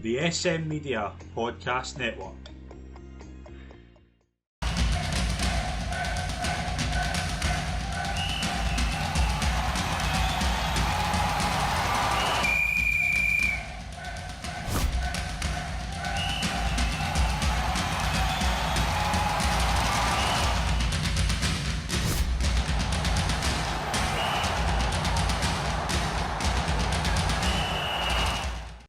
The SM Media Podcast Network.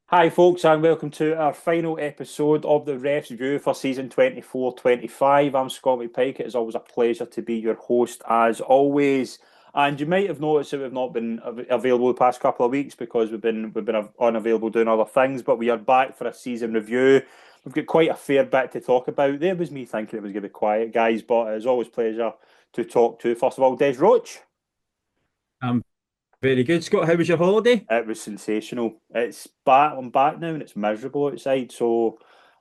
Hi folks, and welcome to our final episode of the Ref's View for season 24-25. I'm Scotty Pike. It is always a pleasure to be your host as always. And you might have noticed that we've not been available the past couple of weeks because we've been unavailable doing other things, but we are back for a season review. We've got quite a fair bit to talk about. There was me thinking it was going to be quiet, guys, but it's always a pleasure to talk to. First of all, Des Roach. Very good, Scott. How was your holiday? It was sensational. It's back. I'm back now, and it's miserable outside. So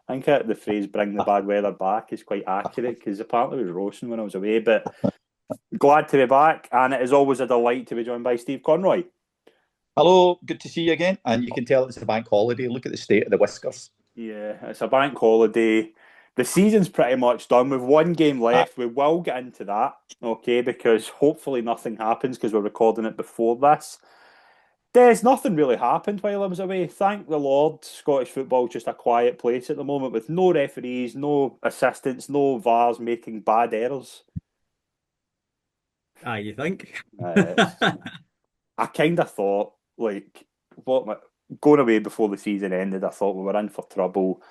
I think the phrase "bring the bad weather back" is quite accurate because apparently it was roasting when I was away. But glad to be back, and it is always a delight to be joined by Steve Conroy. Hello, good to see you again. And you can tell it's a bank holiday. Look at the state of the whiskers. Yeah, it's a bank holiday. The season's pretty much done. We've one game left. We will get into that, okay, because hopefully nothing happens because we're recording it before this. There's nothing really happened while I was away. Thank the Lord, Scottish football is just a quiet place at the moment with no referees, no assistants, no VARs making bad errors. You think? I kind of thought, going away before the season ended, I thought we were in for trouble.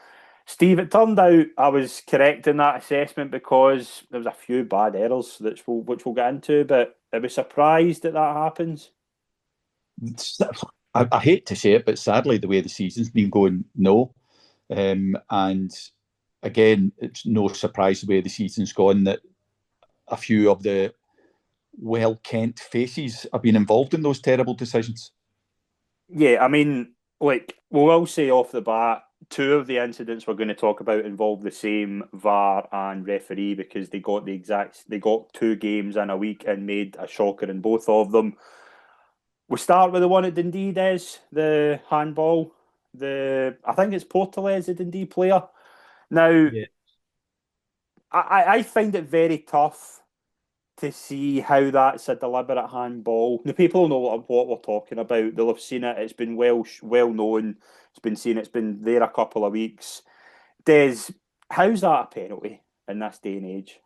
Steve, it turned out I was correct in that assessment because there was a few bad errors which we'll get into, but I was surprised that happens. I hate to say it, but sadly, the way the season's been going, no. And again, it's no surprise the way the season's gone that a few of the well-kent faces have been involved in those terrible decisions. Yeah, I mean, we'll say off the bat, two of the incidents we're going to talk about involve the same VAR and referee because they got 2 games in a week and made a shocker in both of them. We'll start with the one at Dundee, the handball. I think it's Portales, the Dundee player. Now, yeah. I find it very tough to see how that's a deliberate handball. The people know what we're talking about. They'll have seen it. It's been well known. It's been seen. It's been there a couple of weeks. Des, how's that a penalty in this day and age?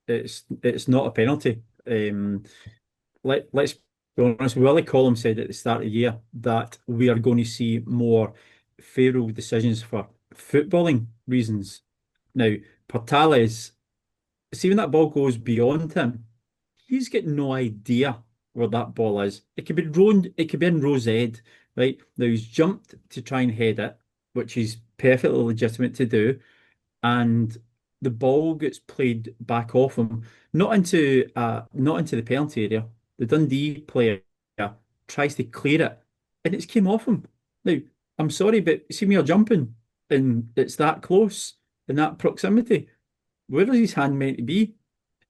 It's not a penalty. Let's be honest. Willie Collum said at the start of the year that we are going to see more favourable decisions for footballing reasons. Now, Portales, see when that ball goes beyond him, he's got no idea where that ball is. It could be in row Z, right? Now he's jumped to try and head it, which is perfectly legitimate to do, and the ball gets played back off him, not into the penalty area. The Dundee player tries to clear it, and it's came off him. Now, I'm sorry, but see me jumping, and it's that close in that proximity. Where is his hand meant to be?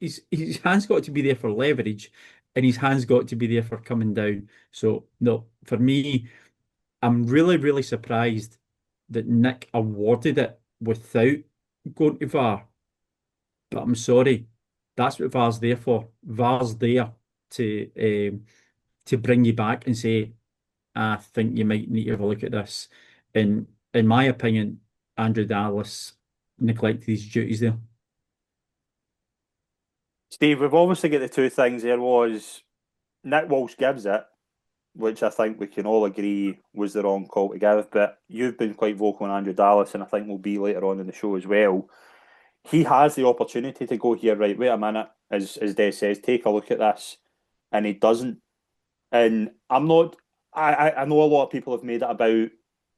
His hand's got to be there for leverage, and his hand's got to be there for coming down. So, no, for me, I'm really, really surprised that Nick awarded it without going to VAR. But I'm sorry, that's what VAR's there for. VAR's there to bring you back and say, I think you might need to have a look at this. And in my opinion, Andrew Dallas neglected his duties there. Steve, we've obviously got the two things there was Nick Walsh gives it, which I think we can all agree was the wrong call to give, but you've been quite vocal on Andrew Dallas, and I think will be later on in the show as well. He has the opportunity to go here, right, wait a minute, as Des says, take a look at this, and he doesn't. And I know a lot of people have made it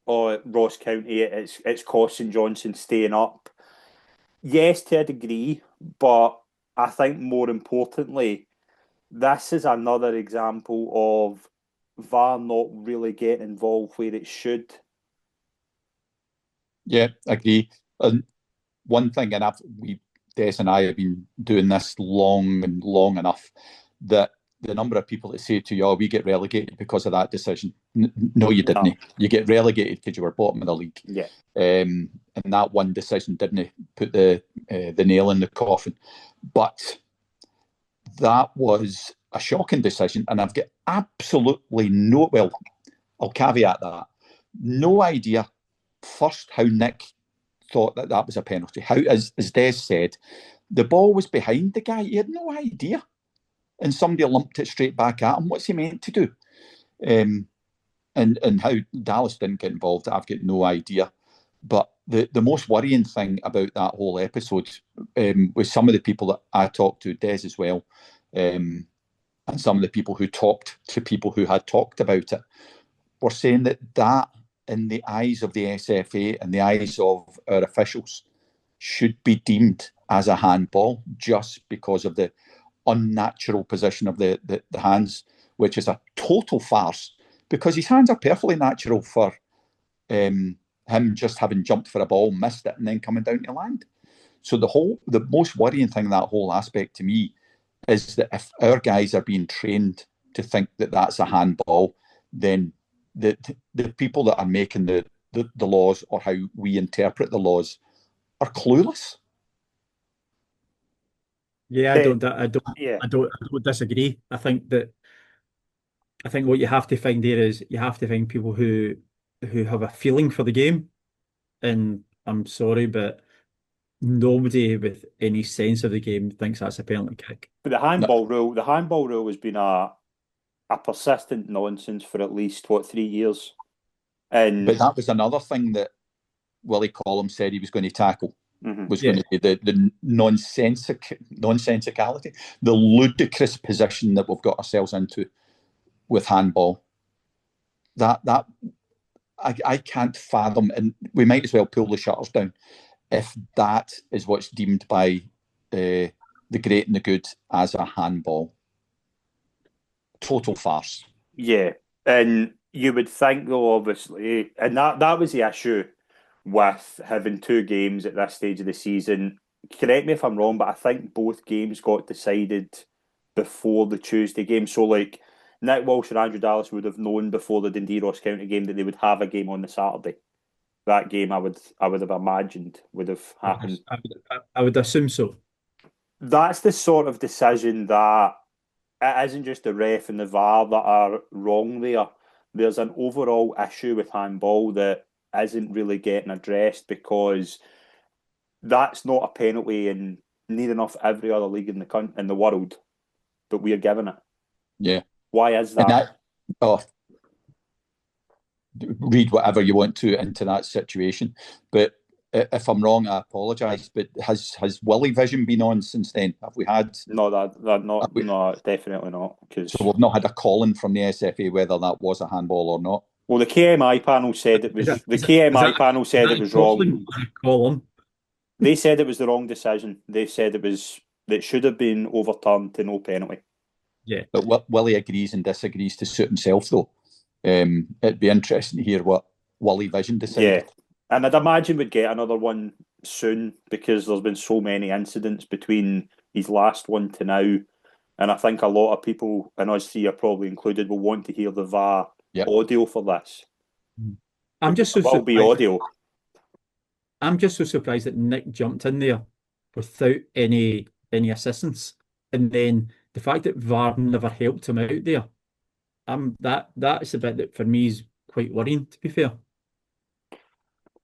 about Ross County, it's cost St Johnstone staying up. Yes, to a degree, but I think more importantly, this is another example of VAR not really getting involved where it should. Yeah, I agree. And one thing, and Des and I have been doing this long enough, that the number of people that say to you, "Oh, we get relegated because of that decision." No, you didn't. No. You get relegated because you were bottom of the league. Yeah. And that one decision didn't put the nail in the coffin. But that was a shocking decision, and I've got absolutely no. Well, I'll caveat that. No idea first how Nick thought that was a penalty. How, as Des said, the ball was behind the guy. He had no idea. And somebody lumped it straight back at him. What's he meant to do? And how Dallas didn't get involved, I've got no idea. But the most worrying thing about that whole episode was some of the people that I talked to, Des as well, and some of the people who talked to people who had talked about it, were saying that in the eyes of the SFA and the eyes of our officials should be deemed as a handball just because of the unnatural position of the hands, which is a total farce, because his hands are perfectly natural for him just having jumped for a ball, missed it, and then coming down to land. So the most worrying thing in that whole aspect to me is that if our guys are being trained to think that that's a handball, then the people that are making the laws, or how we interpret the laws, are clueless. Yeah, I Yeah. don't disagree. I think what you have to find there is you have to find people who have a feeling for the game. And I'm sorry, but nobody with any sense of the game thinks that's a penalty kick. But the handball rule has been a persistent nonsense for at least 3 years. But that was another thing that Willie Collum said he was going to tackle. Was going to be the nonsensicality, the ludicrous position that we've got ourselves into with handball. That I can't fathom, and we might as well pull the shutters down if that is what's deemed by the great and the good as a handball. Total farce. Yeah, and you would think, though, obviously, and that was the issue with having 2 games at this stage of the season. Correct me if I'm wrong, but I think both games got decided before the Tuesday game. So, like, Nick Walsh and Andrew Dallas would have known before the Dundee Ross County game that they would have a game on the Saturday. That game, I would have imagined, would have happened. I would assume so. That's the sort of decision that it isn't just the ref and the VAR that are wrong there. There's an overall issue with handball that isn't really getting addressed, because that's not a penalty in near enough every other league in the world, but we are given it. Yeah. Why is that? Read whatever you want to into that situation. But if I'm wrong, I apologise. But has Willie Vision been on since then? Have we had? No, no, definitely not. So we've not had a call-in from the SFA whether that was a handball or not. Well, the KMI panel said it was. Panel said it was wrong. Colin? They said it was the wrong decision. They said it should have been overturned to no penalty. Yeah, but Willie agrees and disagrees to suit himself, though. It'd be interesting to hear what Willie Vision decided. Yeah, and I'd imagine we'd get another one soon, because there's been so many incidents between his last one to now, and I think a lot of people, and us three are probably included, will want to hear the VAR audio for this. I'm just so surprised. Be audio. I'm just so surprised that Nick jumped in there without any assistance, and then the fact that VAR never helped him out there. That's a bit that for me is quite worrying, to be fair.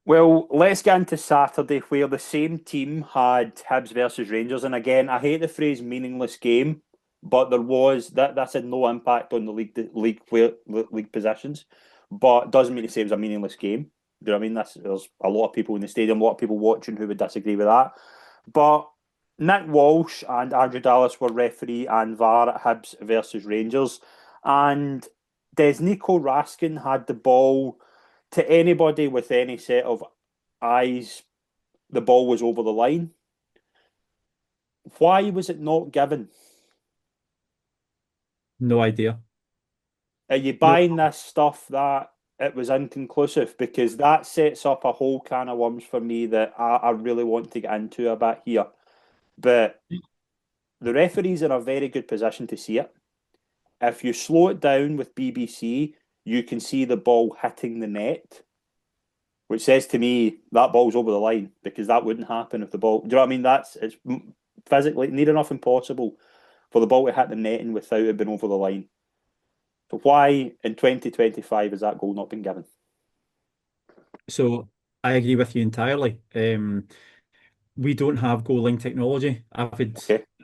Well, let's get into Saturday, where the same team had Hibs versus Rangers, and again, I hate the phrase "meaningless game," but there was that had no impact on the league positions, but it doesn't mean to say it was a meaningless game. Do you know what I mean? There's a lot of people in the stadium, a lot of people watching who would disagree with that. But Nick Walsh and Andrew Dallas were referee and VAR at Hibs versus Rangers, and Nico Raskin had the ball. To anybody with any set of eyes, the ball was over the line. Why was it not given? No idea. Are you buying this stuff that it was inconclusive? Because that sets up a whole can of worms for me that I really want to get into a bit here. But the referee's in a very good position to see it. if you slow it down with BBC, you can see the ball hitting the net, which says to me that ball's over the line, because that wouldn't happen if the ball. Do you know what I mean? It's physically near enough impossible for the ball to hit the netting without it being over the line. So why in 2025 has that goal not been given? So I agree with you entirely. We don't have goal line technology. Okay.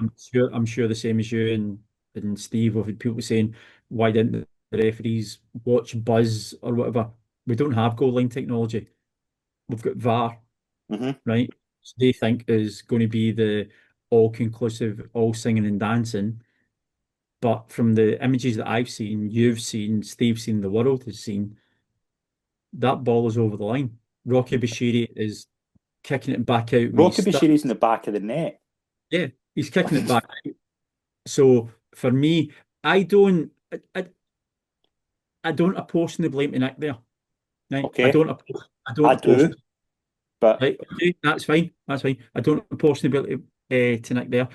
I'm sure the same as you and Steve. We've had people saying, why didn't the referees watch Buzz or whatever? We don't have goal line technology. We've got VAR, right? So they think is going to be the all-conclusive, all singing and dancing. But from the images that I've seen, you've seen, Steve's seen, the world has seen, that ball is over the line. Rocky Bashiri is kicking it back out. Rocky Bashiri's in the back of the net. Yeah, he's kicking it back out. So for me, I don't apportion the blame to Nick there. Right? Okay. I don't do. But right, okay, that's fine. That's fine. I don't apportion the blame to Nick there.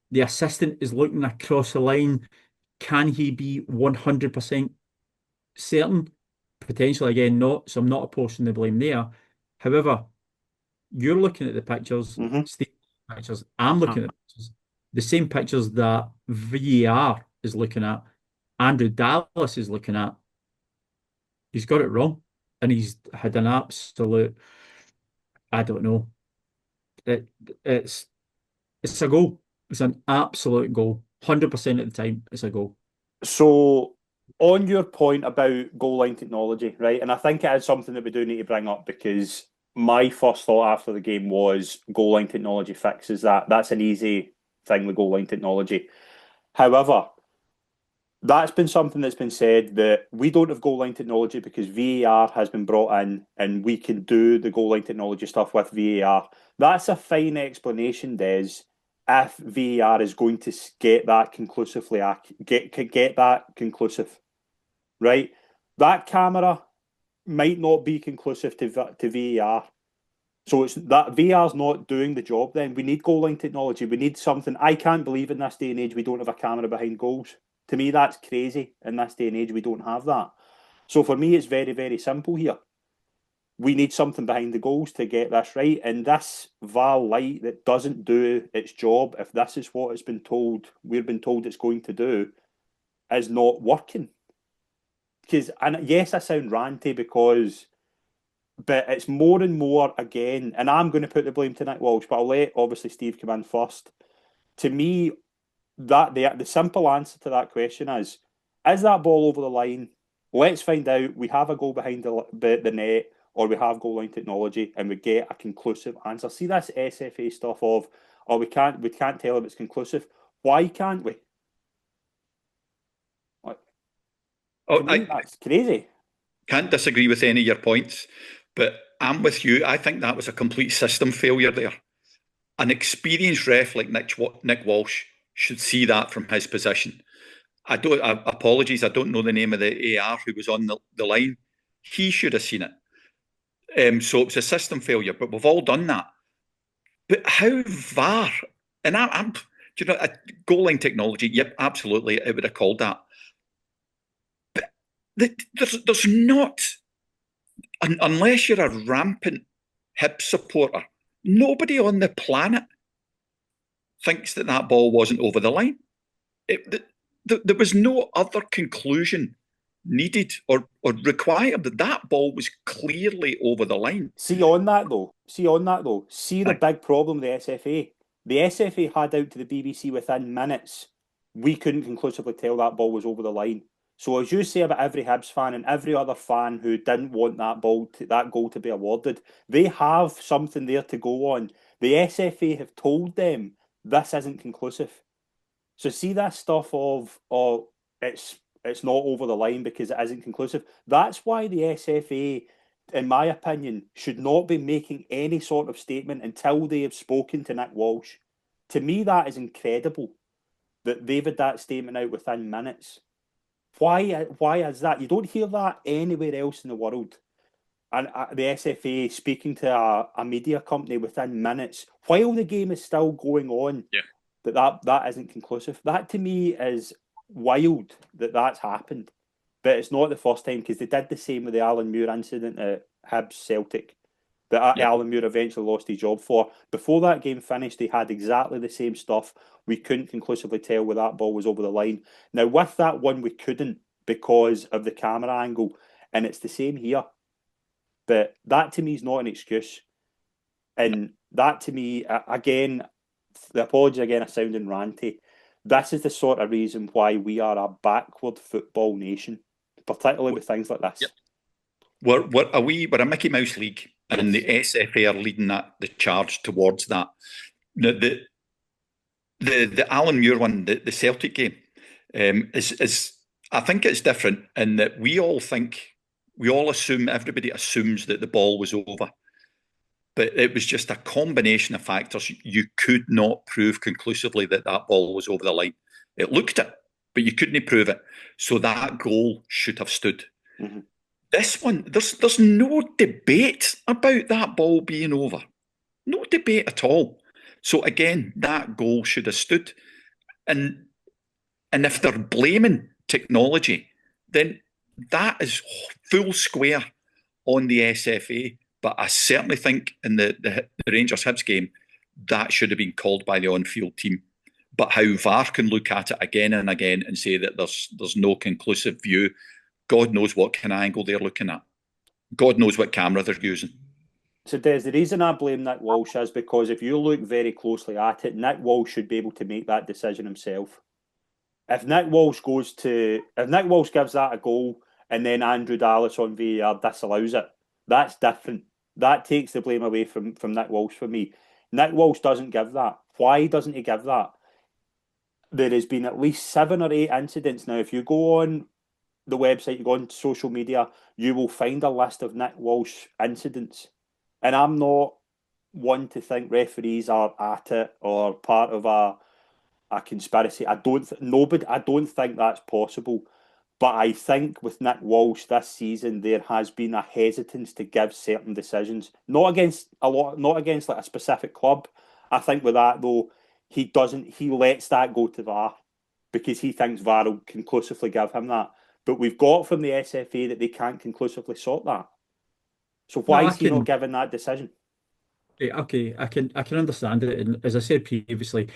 The assistant is looking across the line. Can he be 100% certain? Potentially, again, not. So I'm not apportioning the blame there. However, you're looking at the pictures, Steve, pictures. I'm looking at the pictures. The same pictures that VAR is looking at, Andrew Dallas is looking at. He's got it wrong, and he's had an absolute. I don't know. It's a goal. It's an absolute goal. 100% at the time, it's a goal. So, on your point about goal line technology, right? And I think it is something that we do need to bring up, because my first thought after the game was goal line technology fixes that. That's an easy thing with goal line technology. However, that's been something that's been said, that we don't have goal line technology because VAR has been brought in and we can do the goal line technology stuff with VAR. That's a fine explanation, Des, if VAR is going to get that conclusively get that conclusive, right? That camera might not be conclusive to VAR. So it's that VAR's not doing the job then. We need goal line technology. We need something. I can't believe in this day and age we don't have a camera behind goals. To me, that's crazy. In this day and age, we don't have that. So for me, it's very, very simple here. We need something behind the goals to get this right. And this VAR light that doesn't do its job, if this is what we've been told it's going to do, is not working. And yes, I sound ranty but it's more and more again, and I'm going to put the blame to Nick Walsh, but I'll let obviously Steve come in first. To me, that the simple answer to that question is that ball over the line? Let's find out. We have a goal behind the net, or we have goal line technology, and we get a conclusive answer. See this SFA stuff of, oh, we can't tell if it's conclusive. Why can't we? That's crazy. Can't disagree with any of your points, but I'm with you. I think that was a complete system failure there. An experienced ref like Nick Walsh should see that from his position. Apologies, I don't know the name of the AR who was on the line. He should have seen it. So it was a system failure, but we've all done that. But how VAR? And I'm goal line technology, yep, absolutely, I would have called that. But there's not, unless you're a rampant Hibs supporter, nobody on the planet thinks that ball wasn't over the line. There was no other conclusion needed or required. That ball was clearly over the line. See on that though, see the big problem with the SFA. The SFA had out to the BBC within minutes. We couldn't conclusively tell that ball was over the line. So as you say about every Hibs fan and every other fan who didn't want that goal to be awarded, they have something there to go on. The SFA have told them this isn't conclusive. So see that stuff of it's not over the line because it isn't conclusive. That's why the SFA, in my opinion, should not be making any sort of statement until they have spoken to Nick Walsh. To me, that is incredible that they've had that statement out within minutes. Why is that? You don't hear that anywhere else in the world. And the SFA speaking to a media company within minutes while the game is still going on. Yeah. That isn't conclusive. That to me is wild that that's happened. But it's not the first time, because they did the same with the Alan Muir incident at Hibs Celtic that Alan Muir eventually lost his job for. Before that game finished, they had exactly the same stuff. We couldn't conclusively tell where that ball was over the line. Now, with that one, we couldn't because of the camera angle, and it's the same here. But that to me is not an excuse. And that to me, again, the apology again, I sounding ranty. This is the sort of reason why we are a backward football nation, particularly with things like this. Yep. We're a Mickey Mouse league, and the SFA are leading the charge towards that. The Alan Muir one, the Celtic game, is I think it's different in that everybody assumes that the ball was over. But it was just a combination of factors. You could not prove conclusively that ball was over the line. It looked it, but you couldn't prove it. So that goal should have stood. Mm-hmm. This one, there's no debate about that ball being over. No debate at all. So again, that goal should have stood. And if they're blaming technology, then that is full square on the SFA. But I certainly think in the Rangers Hibs game, that should have been called by the on-field team. But how VAR can look at it again and again and say that there's no conclusive view, God knows what kind of angle they're looking at. God knows what camera they're using. So, Des, the reason I blame Nick Walsh is because if you look very closely at it, Nick Walsh should be able to make that decision himself. If Nick Walsh gives that a goal and then Andrew Dallas on VAR disallows it, that's different. That takes the blame away from Nick Walsh for me. Nick Walsh doesn't give that. Why doesn't he give that? There has been at least 7 or 8 incidents now. If you go on the website, you go on social media, you will find a list of Nick Walsh incidents. And I'm not one to think referees are at it or part of a conspiracy. I don't think that's possible. But I think with Nick Walsh this season, there has been a hesitance to give certain decisions, not against like a specific club. I think with that though, he lets that go to VAR because he thinks VAR will conclusively give him that. But we've got from the SFA that they can't conclusively sort that. So why is he not given that decision? Okay, I can understand it, and as I said previously,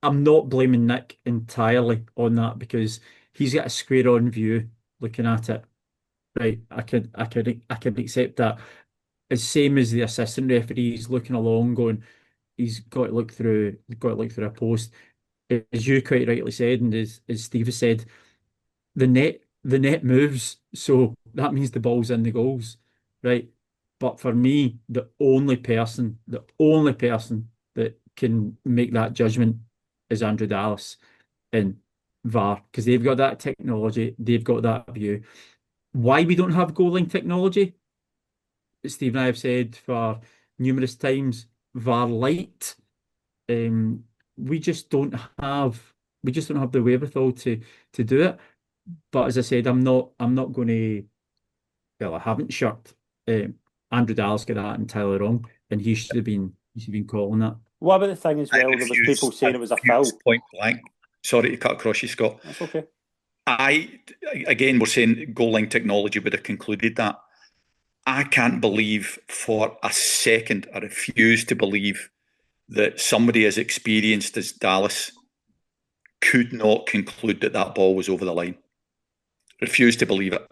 I'm not blaming Nick entirely on that because he's got a square on view looking at it. Right, I can accept that. As same as the assistant referees looking along, going, he's got to look through a post. As you quite rightly said, and as Steve has said, the net moves, so that means the ball's in the goals, right? But for me, the only person that can make that judgment is Andrew Dallas in VAR, because they've got that technology, they've got that view. Why we don't have goal line technology, Steve and I have said for numerous times, VAR light. We just don't have the wherewithal to do it. But as I said, I'm not going to. Well, I haven't shirked. Andrew Dallas got that entirely wrong, and he should have been calling that. What about the thing as well? There was people saying it was a foul. Point blank. Sorry to cut across you, Scott. That's okay. We're saying goal line technology would have concluded that. I can't believe for a second, I refuse to believe that somebody as experienced as Dallas could not conclude that ball was over the line. Refuse to believe it.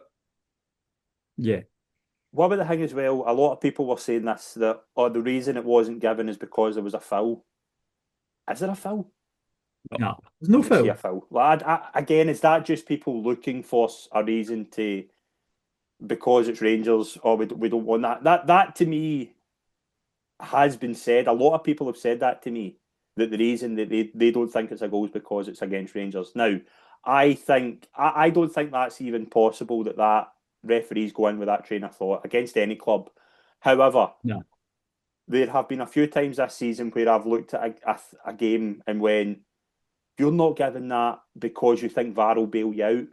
Yeah. What about the thing as well? A lot of people were saying this, that the reason it wasn't given is because there was a foul. Is there a foul? No, there's no foul. See a foul. Like, again, is that just people looking for a reason to, because it's Rangers, or we don't want that? That to me has been said. A lot of people have said that to me, that the reason that they don't think it's a goal is because it's against Rangers. Now, I don't think that's even possible that referees go in with that train of thought against any club. However, no. There have been a few times this season where I've looked at a game and when you're not given that because you think VAR will bail you out.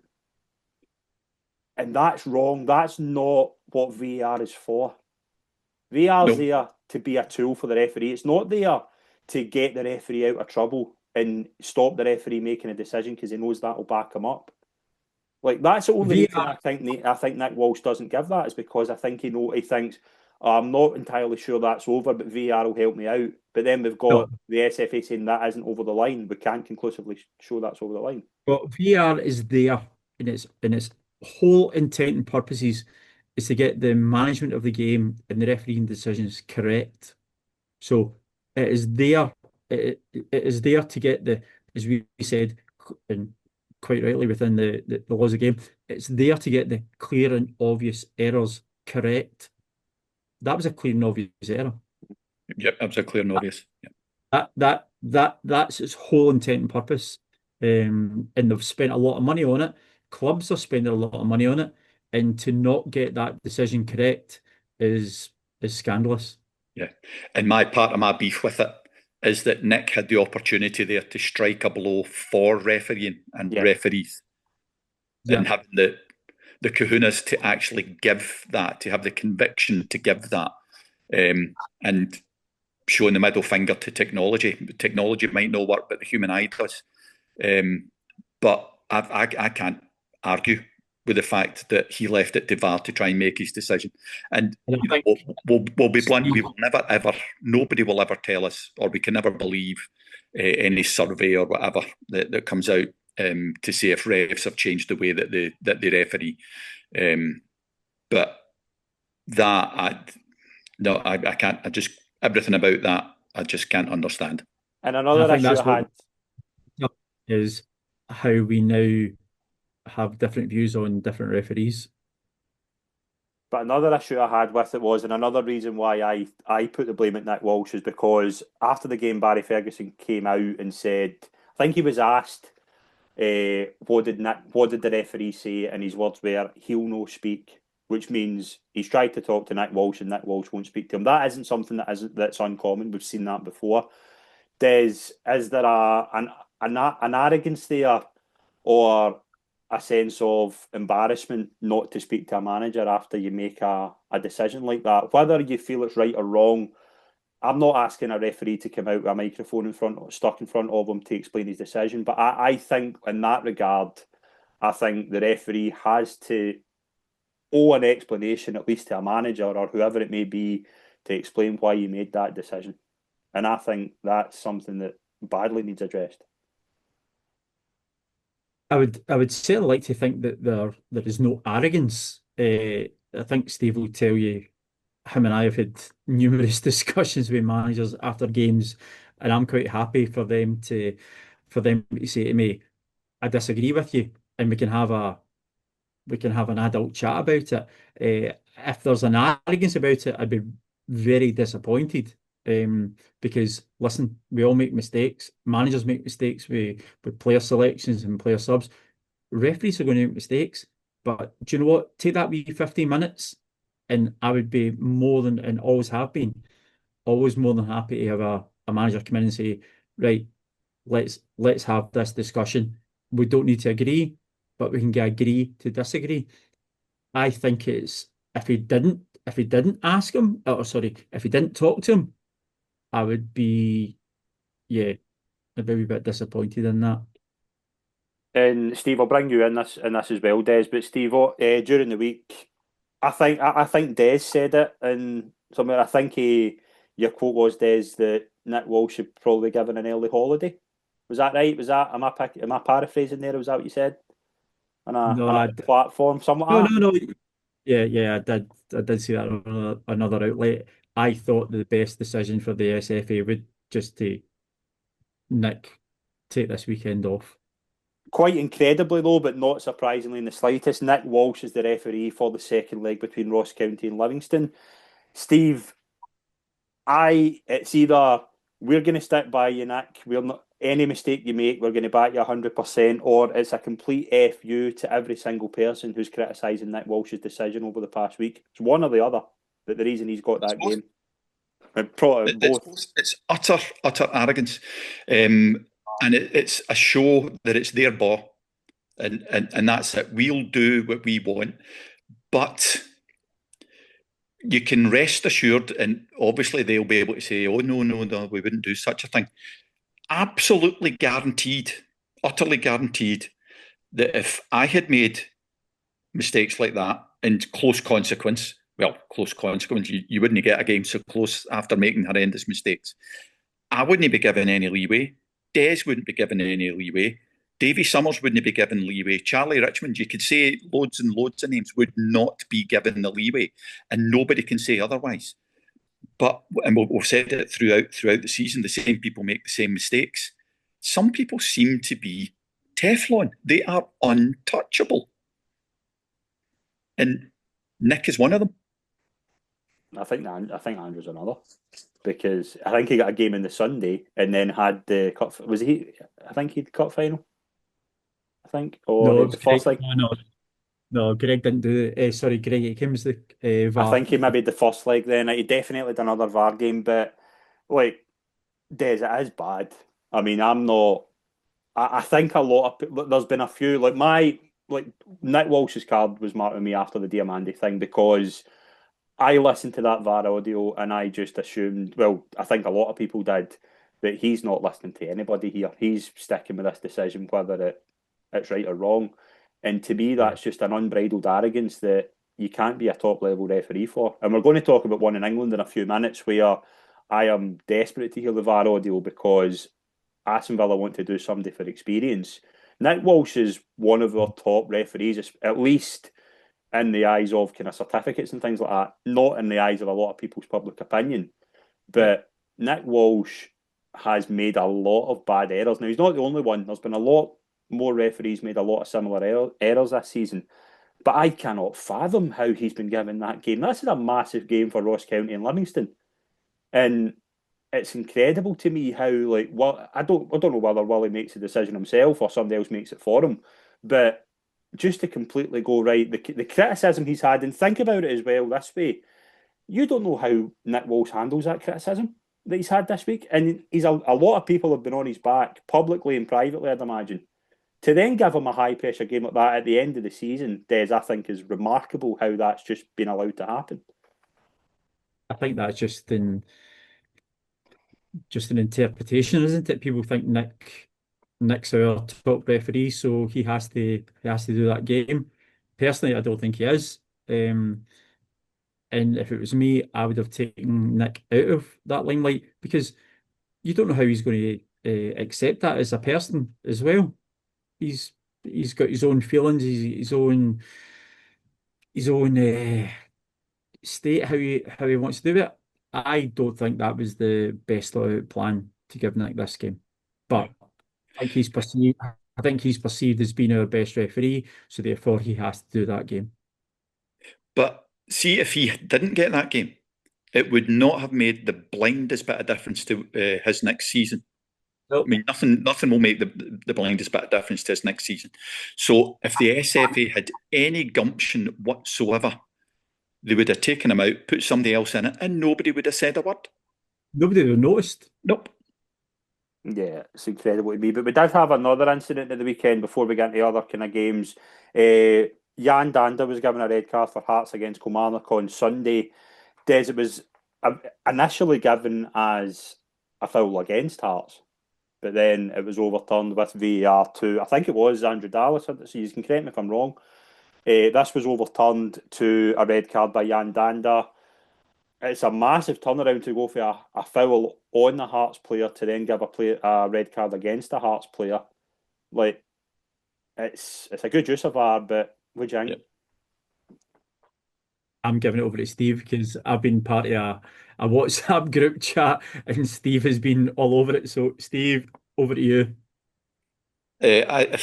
And that's wrong. That's not what VAR is for. VAR is there to be a tool for the referee. It's not there to get the referee out of trouble. and stop the referee making a decision because he knows that will back him up. Like, that's the only reason I think Nick Walsh doesn't give that, is because I think he thinks, I'm not entirely sure that's over, but VAR will help me out. But then we've got the SFA saying that isn't over the line. We can't conclusively show that's over the line. Well, VAR is there in its whole intent and purposes is to get the management of the game and the refereeing decisions correct. So it is there. It is there to get the, as we said, and quite rightly within the laws of the game, it's there to get the clear and obvious errors correct. That was a clear and obvious error. Yep, that was a clear and obvious. Yep. That's its whole intent and purpose. And they've spent a lot of money on it. Clubs are spending a lot of money on it, and to not get that decision correct is scandalous. Yeah, and part of my beef with it is that Nick had the opportunity there to strike a blow for refereeing and referees, and having the kahunas to actually give that, to have the conviction to give that, and showing the middle finger to technology. Technology might not work, but the human eye does. But I can't argue with the fact that he left it to VAR to try and make his decision. And we'll be blunt, we will never, ever, nobody will ever tell us, or we can never believe any survey or whatever that comes out to say if refs have changed the way that they referee. But that, I can't, everything about that, I just can't understand. And another issue I had is how we now have different views on different referees. But another issue I had with it was, and another reason why I put the blame at Nick Walsh, is because after the game, Barry Ferguson came out and said, I think he was asked, what did the referee say, and his words were, he'll no speak, which means he's tried to talk to Nick Walsh and Nick Walsh won't speak to him. That isn't something that's uncommon. We've seen that before. Is there an arrogance there, or a sense of embarrassment not to speak to a manager after you make a decision like that? Whether you feel it's right or wrong, I'm not asking a referee to come out with a microphone stuck in front of him to explain his decision. But I think in that regard, I think the referee has to owe an explanation, at least to a manager or whoever it may be, to explain why he made that decision. And I think that's something that badly needs addressed. I would certainly like to think that there is no arrogance. I think Steve will tell you, him and I have had numerous discussions with managers after games, and I'm quite happy for them to say to me, I disagree with you, and we can have an adult chat about it. If there's an arrogance about it, I'd be very disappointed. Because listen, we all make mistakes. Managers make mistakes with player selections and player subs. Referees are going to make mistakes, but do you know what? Take that wee 15 minutes, and I would be more than, and always have been, always more than happy to have a manager come in and say, right, let's have this discussion. We don't need to agree, but we can agree to disagree. I think it's if he didn't ask him, if he didn't talk to him, I would be, I'd be a bit disappointed in that. And Steve, I'll bring you in this as well, Des. But Steve, during the week, I think Des said it, and somewhere I think your quote was, Des, that Nick Walsh should probably given an early holiday. Was that right? Am I paraphrasing there? Was that what you said on a platform? Somewhat. No. Yeah, I did see that on another outlet. I thought the best decision for the SFA would just to Nick take this weekend off. Quite incredibly though, but not surprisingly in the slightest, Nick Walsh is the referee for the second leg between Ross County and Livingston. Steve, it's either we're going to stick by you, Nick. We're not, any mistake you make, we're going to back you 100%, or it's a complete FU to every single person who's criticising Nick Walsh's decision over the past week. It's one or the other. That the reason he's got that game. It's utter arrogance, and it's a show that it's their ball, and that's it. We'll do what we want, but you can rest assured, and obviously they'll be able to say, "Oh no, we wouldn't do such a thing." absolutely guaranteed, utterly guaranteed, that if I had made mistakes like that in close consequence, you wouldn't get a game so close after making horrendous mistakes. I wouldn't be given any leeway. Des wouldn't be given any leeway. Davy Summers wouldn't be given leeway. Charlie Richmond, you could say loads and loads of names, would not be given the leeway, and nobody can say otherwise. But and we've said it throughout the season, the same people make the same mistakes. Some people seem to be Teflon. They are untouchable. And Nick is one of them. I think Andrew's another, because I think he got a game in the Sunday and then had the cup. Was he? I think he had the cup final. I think, or No, it was the first leg. No, Greg didn't do it. Sorry, Greg Aikens, the VAR. I think he maybe had the first leg then. He definitely did another VAR game, but like, Des, it is bad. I mean, I'm not. I think a lot of there's been a few like Nick Walsh's card was marked with me after the Diamandi thing, because I listened to that VAR audio and I just assumed, well, I think a lot of people did, that he's not listening to anybody here. He's sticking with this decision, whether it's right or wrong. And to me, that's just an unbridled arrogance that you can't be a top level referee for. And we're going to talk about one in England in a few minutes, where I am desperate to hear the VAR audio, because Aston Villa want to do somebody for experience. Nick Walsh is one of our top referees, at least in the eyes of kind of certificates and things like that, not in the eyes of a lot of people's public opinion. But Nick Walsh has made a lot of bad errors. Now, he's not the only one. There's been a lot more referees made a lot of similar errors this season. But I cannot fathom how he's been given that game. This is a massive game for Ross County and Livingston. And it's incredible to me how, like, well, I don't know whether Willie makes the decision himself or somebody else makes it for him, but just to completely go right, the criticism he's had, and think about it as well this way, you don't know how Nick Walsh handles that criticism that he's had this week, and a lot of people have been on his back publicly and privately, I'd imagine. To then give him a high pressure game like that at the end of the season, Des, I think is remarkable how that's just been allowed to happen. I think that's just an interpretation, isn't it? People think Nick's our top referee, so he has to do that game. Personally, I don't think he is. And if it was me, I would have taken Nick out of that limelight, because you don't know how he's going to accept that as a person as well. He's got his own feelings, his own state, how he wants to do it. I don't think that was the best thought out plan to give Nick this game, but I think he's perceived as being our best referee, so therefore he has to do that game. But see, if he didn't get that game, it would not have made the blindest bit of difference to his next season. Nope. I mean, nothing will make the blindest bit of difference to his next season. So if the SFA had any gumption whatsoever, they would have taken him out, put somebody else in it, and nobody would have said a word. Nobody would have noticed. Nope. Yeah, it's incredible to me. But we did have another incident at the weekend before we get into other kind of games. Jan Danda was given a red card for Hearts against Kilmarnock on Sunday. Des, it was initially given as a foul against Hearts, but then it was overturned with VAR to, I think it was Andrew Dallas, so you can correct me if I'm wrong. This was overturned to a red card by Jan Danda. It's a massive turnaround to go for a foul on the Hearts player to then give a red card against a Hearts player. Like, it's a good use of VAR, but what do you think? Yep. I'm giving it over to Steve, because I've been part of a WhatsApp group chat and Steve has been all over it. So, Steve, over to you. I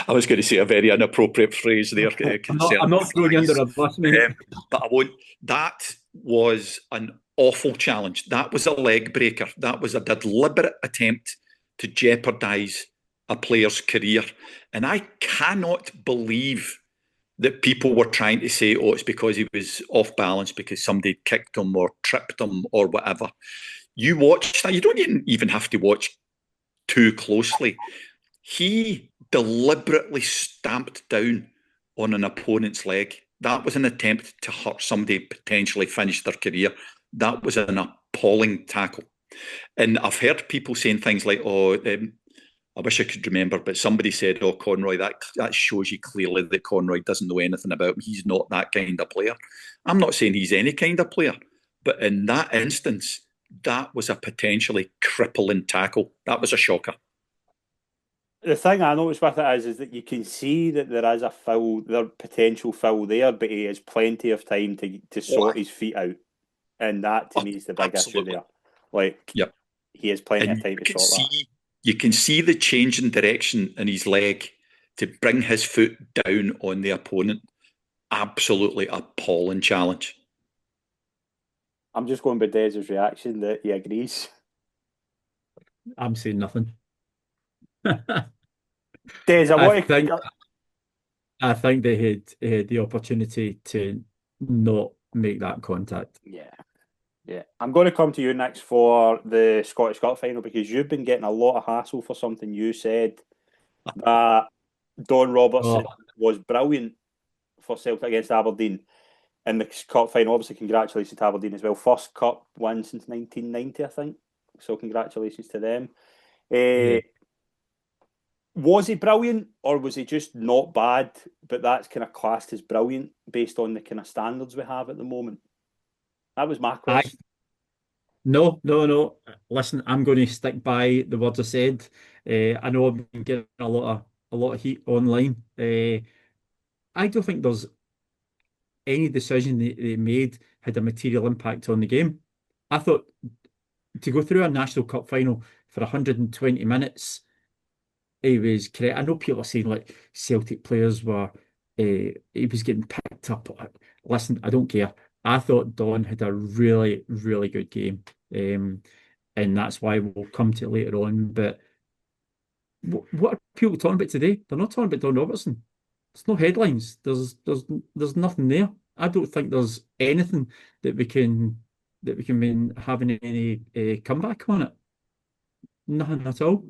was going to say a very inappropriate phrase there. I'm not throwing you under a bus, mate. But I won't. That was an awful challenge. That was a leg breaker. That was a deliberate attempt to jeopardise a player's career. And I cannot believe that people were trying to say, oh, it's because he was off balance, because somebody kicked him or tripped him or whatever. You watch that. You don't even have to watch too closely. He deliberately stamped down on an opponent's leg. That was an attempt to hurt somebody, potentially finish their career. That was an appalling tackle. And I've heard people saying things like, "Oh, I wish I could remember," but somebody said, "Oh, Conroy, that shows you clearly that Conroy doesn't know anything about him. He's not that kind of player." I'm not saying he's any kind of player, but in that instance, that was a potentially crippling tackle. That was a shocker. The thing I noticed with it is that you can see that there is a foul, there potential foul there, but he has plenty of time to sort his feet out, and that to me is the big issue there. Like, yep. He has plenty and of time to sort that. You can see the change in direction in his leg to bring his foot down on the opponent. Absolutely appalling challenge. I'm just going by Dez's reaction that he agrees. I'm saying nothing. Des, I think they had the opportunity to not make that contact. Yeah. I'm going to come to you next for the Scottish Cup final, because you've been getting a lot of hassle for something you said, that Don Robertson was brilliant for Celtic against Aberdeen in the cup final. Obviously, congratulations to Aberdeen as well. First cup win since 1990, I think. So congratulations to them. Yeah. Was he brilliant, or was he just not bad, but that's kind of classed as brilliant based on the kind of standards we have at the moment? That was my question. No. Listen, I'm going to stick by the words I said. I know I've been getting a lot of heat online. I don't think there's any decision they made had a material impact on the game. I thought to go through a National Cup final for 120 minutes, it was correct. I know people are saying like Celtic players were, he was getting picked up. Listen, I don't care. I thought Don had a really, really good game. And that's why we'll come to it later on. But what are people talking about today? They're not talking about Don Robertson. There's no headlines. There's nothing there. I don't think there's anything that we can be having any comeback on it. Nothing at all.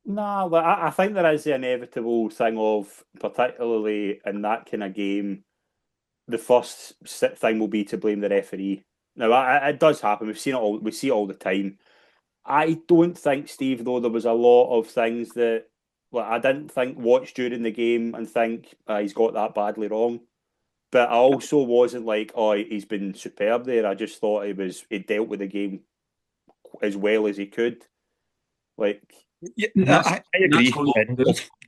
No, but I think there is the inevitable thing of, particularly in that kind of game, the first thing will be to blame the referee. Now, it does happen. We've seen it all. We see it all the time. I don't think, Steve, though, there was a lot of things that, like, I didn't think watch during the game and think he's got that badly wrong. But I also wasn't like, oh, he's been superb there. I just thought he dealt with the game as well as he could. Like, yeah, no, I agree.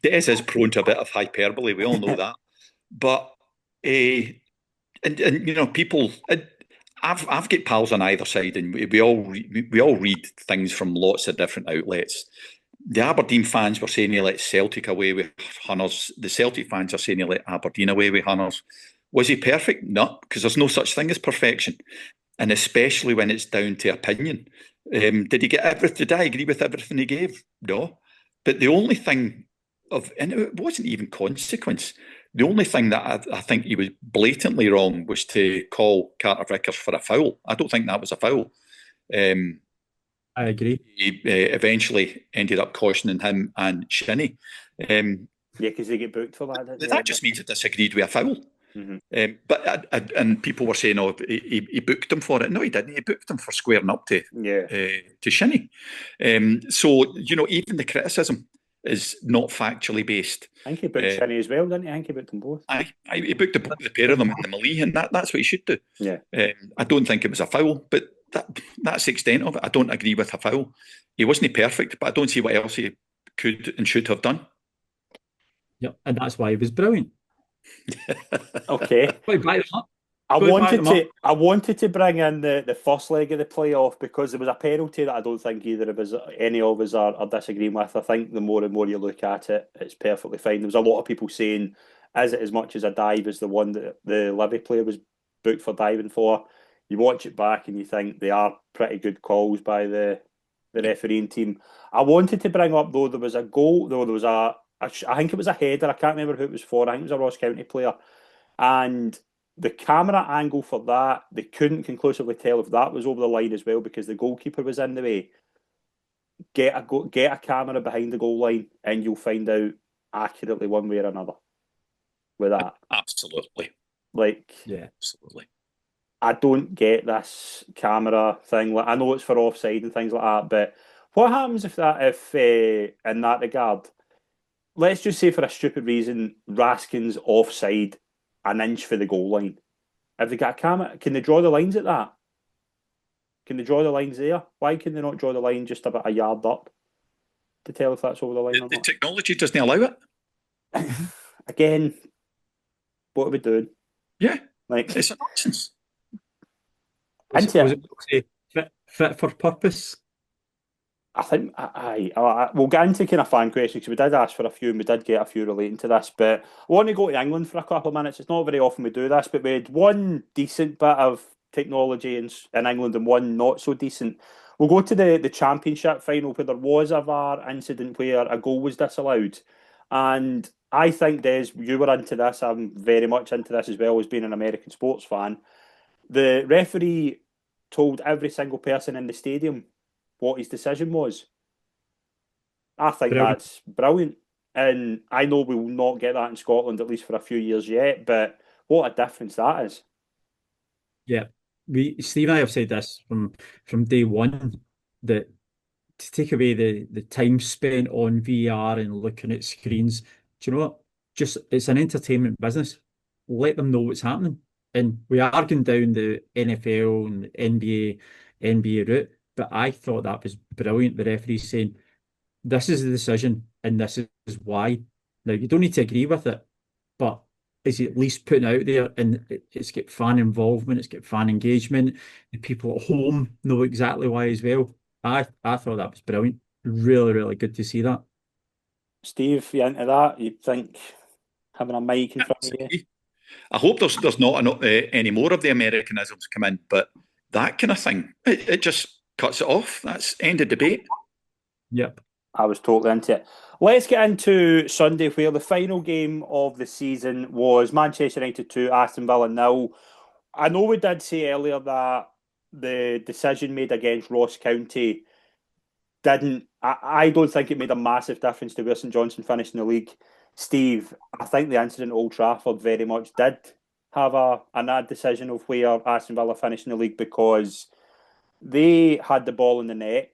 Des is prone to a bit of hyperbole. We all know that. But and you know, people. I've got pals on either side, and we all read things from lots of different outlets. The Aberdeen fans were saying he let Celtic away with Hunters. The Celtic fans are saying he let Aberdeen away with Hunters. Was he perfect? No, because there's no such thing as perfection, and especially when it's down to opinion. Did he get everything? Did I agree with everything he gave? No, but the only thing and it wasn't even consequence. The only thing that I think he was blatantly wrong was to call Carter Vickers for a foul. I don't think that was a foul. I agree. He eventually ended up cautioning him and Shinnie. Yeah, because they get booked for that. That just means he disagreed with a foul. Mm-hmm. And people were saying, "Oh, he booked him for it." No, he didn't. He booked him for squaring up to Shinnie. So you know, even the criticism is not factually based. I think he booked Shinnie as well, didn't he? I think he booked them both. He booked the pair of them in the melee, and that's what he should do. Yeah. I don't think it was a foul, but that's the extent of it. I don't agree with a foul. He wasn't perfect, but I don't see what else he could and should have done. Yeah, and that's why he was brilliant. Okay. I wanted to bring in the first leg of the playoff, because there was a penalty that I don't think any of us are disagreeing with. I think the more and more you look at it, it's perfectly fine. There was a lot of people saying, is it as much as a dive as the one that the Livy player was booked for diving for? You watch it back and you think they are pretty good calls by the refereeing team. I wanted to bring up, though, there was a goal, though there was I think it was a header. I can't remember who it was for. I think it was a Ross County player. And the camera angle for that, they couldn't conclusively tell if that was over the line as well, because the goalkeeper was in the way. Get a camera behind the goal line and you'll find out accurately one way or another with that. Absolutely. Like, yeah, absolutely. I don't get this camera thing. Like, I know it's for offside and things like that, but what happens if in that regard, let's just say for a stupid reason, Raskin's offside an inch for the goal line. Have they got a camera? Can they draw the lines at that? Can they draw the lines there? Why can they not draw the line just about a yard up to tell if that's over the line or The not? technology doesn't allow it. Again, what are we doing? Yeah, Like, it's a nonsense. Was it fit for purpose? I think we'll get into kind of fan questions because we did ask for a few and we did get a few relating to this. But I want to go to England for a couple of minutes. It's not very often we do this, but we had one decent bit of technology in England and one not so decent. We'll go to the Championship final where there was a VAR incident where a goal was disallowed. And I think, Des, you were into this. I'm very much into this as well as being an American sports fan. The referee told every single person in the stadium what his decision was. I think Brilliant. that's brilliant. And I know we will not get that in Scotland, at least for a few years yet, but what a difference that is. Yeah. Steve and I have said this from day one, that to take away the time spent on VR and looking at screens, do you know what? Just it's an entertainment business. Let them know what's happening. And we are going down the NFL and NBA route, but I thought that was brilliant. The referee saying, this is the decision and this is why. Now, you don't need to agree with it, but is he at least putting out there, and it's got fan involvement, it's got fan engagement. The people at home know exactly why as well. I thought that was brilliant. Really, really good to see that. Steve, you into that? You think having a mic in front of you? I hope there's not any more of the Americanisms come in, but that kind of thing, it just cuts it off. That's end of debate. Yep. I was totally into it. Let's get into Sunday, where the final game of the season was Manchester United 2, Aston Villa 0. I know we did say earlier that the decision made against Ross County didn't. I don't think it made a massive difference to where St Johnstone finished in the league. Steve, I think the incident at Old Trafford very much did have an ad decision of where Aston Villa finished in the league because they had the ball in the net.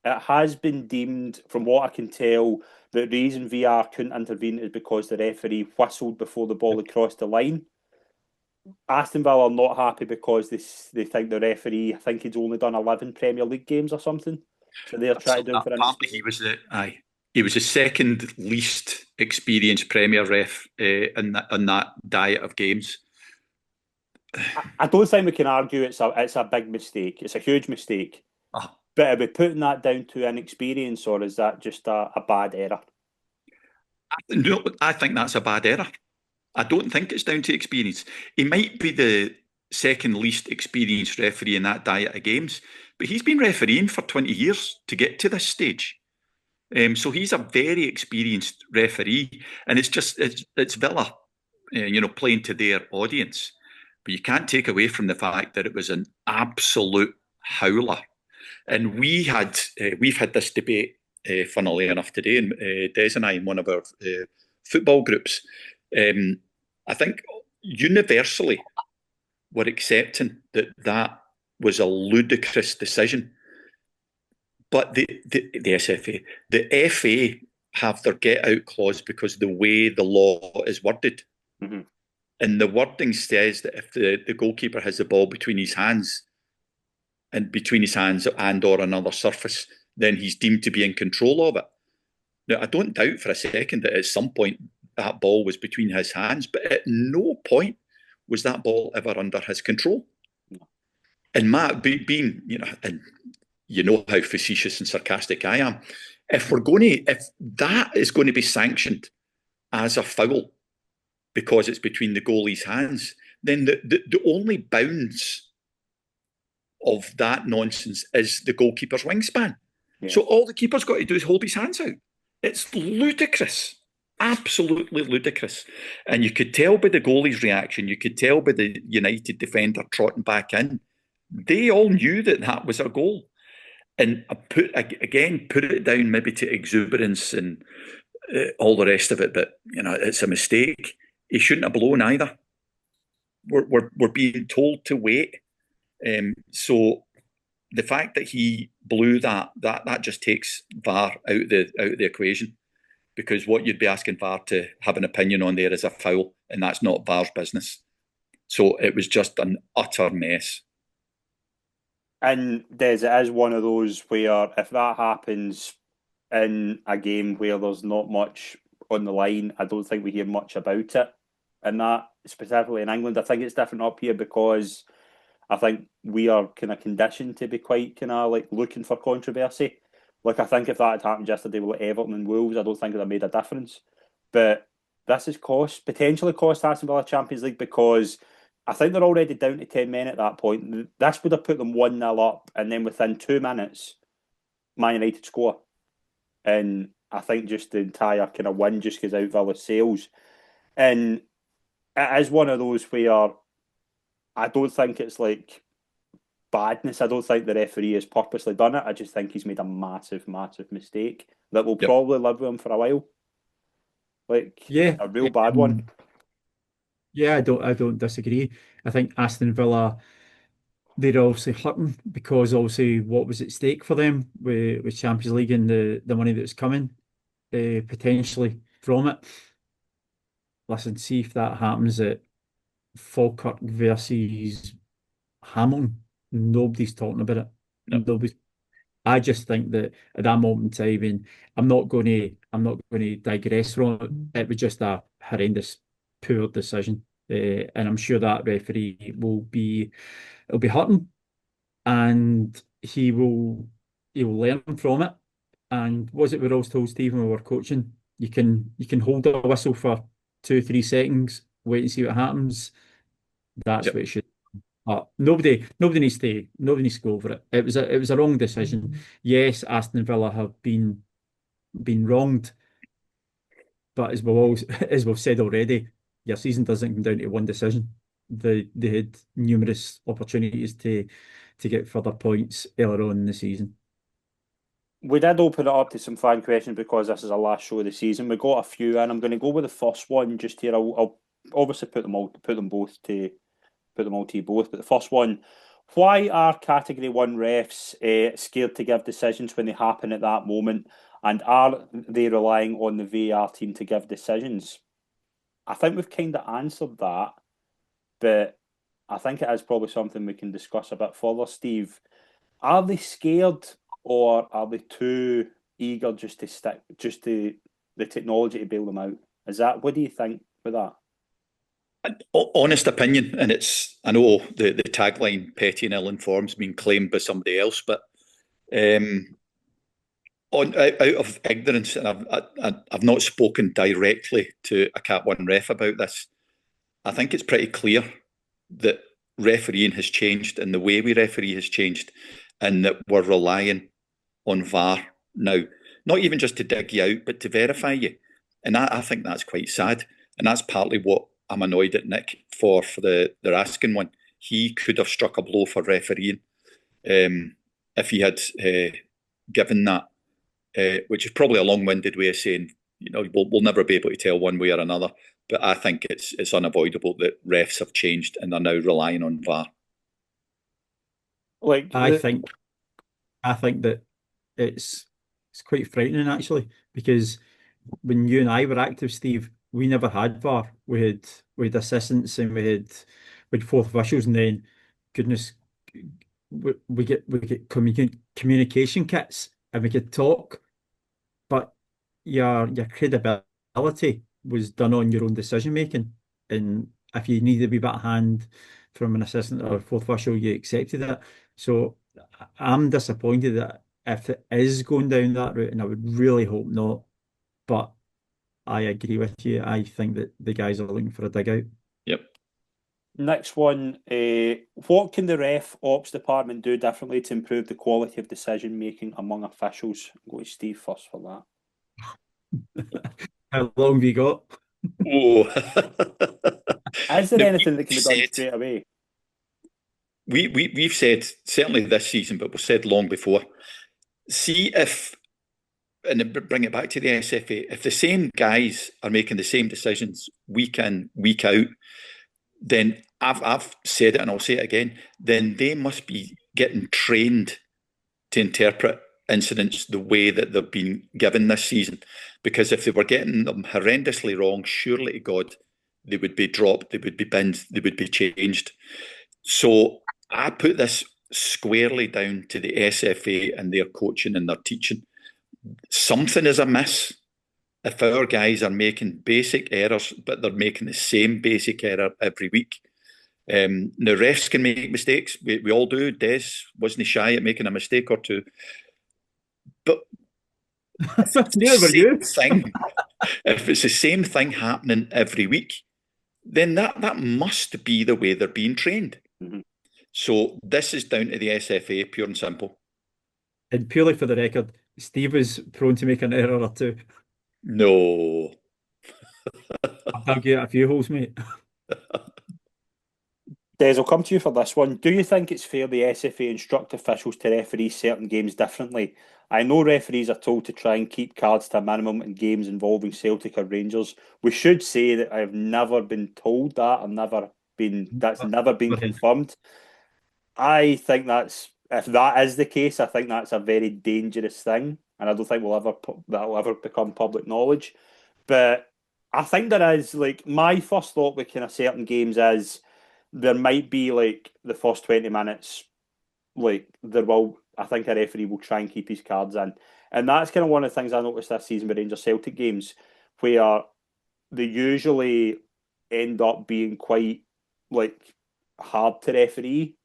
It has been deemed, from what I can tell, the reason VR couldn't intervene is because the referee whistled before the ball had crossed the line. Aston Villa are not happy because they think the referee, I think he'd only done 11 Premier League games or something. So they're trying to do him for apparently he was the second least experienced Premier ref in that diet of games. I don't think we can argue it's a big mistake. It's a huge mistake. But are we putting that down to inexperience, or is that just a bad error? No, I think that's a bad error. I don't think it's down to experience. He might be the second least experienced referee in that diet of games, but he's been refereeing for 20 years to get to this stage. So he's a very experienced referee, and it's Villa, playing to their audience. But you can't take away from the fact that it was an absolute howler. And we've had this debate, funnily enough, today, and Des and I in one of our football groups. I think universally we're accepting that was a ludicrous decision. But the SFA, the FA have their get out clause because of the way the law is worded. Mm-hmm. And the wording says that if the goalkeeper has the ball between his hands and or another surface, then he's deemed to be in control of it. Now, I don't doubt for a second that at some point that ball was between his hands, but at no point was that ball ever under his control. No. And Matt, being, and you know how facetious and sarcastic I am, if that is going to be sanctioned as a foul because it's between the goalie's hands, then the only bounds of that nonsense is the goalkeeper's wingspan. Yeah. So all the keeper's got to do is hold his hands out. It's ludicrous. Absolutely ludicrous. And you could tell by the goalie's reaction, you could tell by the United defender trotting back in, they all knew that was a goal. And put it down maybe to exuberance and all the rest of it, but it's a mistake. He shouldn't have blown either. We're being told to wait. So the fact that he blew that just takes VAR out of the equation, because what you'd be asking VAR to have an opinion on there is a foul, and that's not VAR's business. So it was just an utter mess. And Des, it is one of those where if that happens in a game where there's not much on the line, I don't think we hear much about it. And that, specifically in England, I think it's different up here because I think we are kind of conditioned to be quite kind of like looking for controversy. Like, I think if that had happened yesterday with Everton and Wolves, I don't think it would have made a difference. But this has potentially cost Aston Villa Champions League because I think they're already down to 10 men at that point. This would have put them 1-0 up, and then within 2 minutes, Man United score. And I think just the entire kind of win just goes out Villa's sails. And it is one of those where I don't think it's like badness. I don't think the referee has purposely done it. I just think he's made a massive, massive mistake that will probably live with him for a while. Like, a real bad one. Yeah, I don't disagree. I think Aston Villa, they're obviously hurting because obviously what was at stake for them with Champions League and the money that's coming potentially from it. Listen, see if that happens at Falkirk versus Hamilton. Nobody's talking about it. Nobody's. I just think that at that moment in time, and I'm not going to digress from it. It was just a horrendous, poor decision, and I'm sure that referee will be hurting, and he will learn from it. And was it we're always told, Stephen, when we were coaching, you can hold a whistle for 2-3 seconds, wait and see what happens. That's what it should. Nobody needs to go over it. It was a wrong decision. Yes, Aston Villa have been wronged, but as we've said already, your season doesn't come down to one decision. They had numerous opportunities to get further points earlier on in the season. We did open it up to some fan questions because this is our last show of the season. We got a few, and I'm going to go with the first one just here. I'll obviously put them all to you both. But the first one: why are Category 1 refs scared to give decisions when they happen at that moment, and are they relying on the VAR team to give decisions? I think we've kind of answered that, but I think it is probably something we can discuss a bit further. Steve, are they scared, or are they too eager just to stick to the technology to bail them out? What do you think with that? Honest opinion, and I know the tagline "petty and ill-informed" has been claimed by somebody else, but out of ignorance, and I've not spoken directly to a Cat 1 ref about this, I think it's pretty clear that refereeing has changed and the way we referee has changed, and that we're relying on VAR now, not even just to dig you out, but to verify you. And I think that's quite sad, and that's partly what I'm annoyed at Nick for the Raskin one. He could have struck a blow for refereeing if he had given that, which is probably a long-winded way of saying, we'll never be able to tell one way or another. But I think it's unavoidable that refs have changed and are now relying on VAR. I think that it's quite frightening actually, because when you and I were active, Steve, we never had VAR. We had assistants and we had fourth officials, and then goodness, we get communication kits and we could talk, but your credibility was done on your own decision making, and if you needed a wee bit of hand from an assistant or fourth official, you accepted it. So I'm disappointed that if it is going down that route, and I would really hope not, but I agree with you. I think that the guys are looking for a dig out. Yep. Next one, what can the ref ops department do differently to improve the quality of decision making among officials? I'll go to Steve first for that. How long have you got? Oh. Is there anything that can be done straight away? We've said, certainly this season, but we've said long before, see if, and bring it back to the SFA, if the same guys are making the same decisions week in, week out, then I've said it and I'll say it again. Then they must be getting trained to interpret incidents the way that they've been given this season. Because if they were getting them horrendously wrong, surely to God, they would be dropped, they would be binned, they would be changed. So I put this squarely down to the SFA and their coaching and their teaching. Something is amiss if our guys are making basic errors, but they're making the same basic error every week. Now, refs can make mistakes. We all do. Des wasn't shy at making a mistake or two. But Neither were you. if it's the same thing happening every week, then that must be the way they're being trained. Mm-hmm. So this is down to the SFA, pure and simple. And purely for the record, Steve was prone to make an error or two. No. I'll give it a few holes, mate. Des, I'll come to you for this one. Do you think it's fair the SFA instruct officials to referee certain games differently? I know referees are told to try and keep cards to a minimum in games involving Celtic or Rangers. We should say that I have never been told that. That's never been confirmed. I think if that is the case, I think that's a very dangerous thing, and I don't think that'll ever become public knowledge. But I think there is, like, my first thought with kind of certain games is there might be, like, the first 20 minutes, like, I think a referee will try and keep his cards in. And that's kind of one of the things I noticed this season with Rangers Celtic games, where they usually end up being quite, like, hard to referee.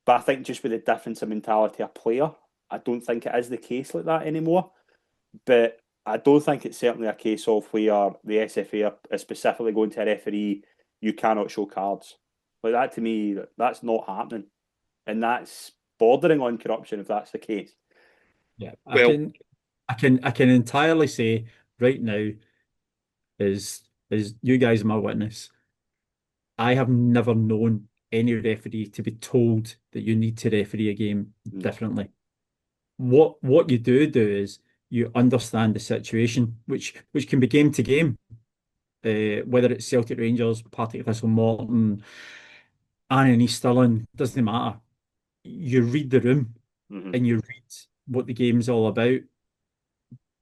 But I think just with the difference of mentality of player, I don't think it is the case like that anymore. But I don't think it's certainly a case of where the SFA are specifically going to a referee, you cannot show cards. Like that, to me, that's not happening. And that's bordering on corruption if that's the case. Yeah, I can entirely say right now is you guys are my witness. I have never known any referee to be told that you need to referee a game differently. What you do is you understand the situation, which can be game to game, whether it's Celtic Rangers, Partick Thistle Morton, Annan East Stirling, doesn't matter. You read the room and you read what the game's all about.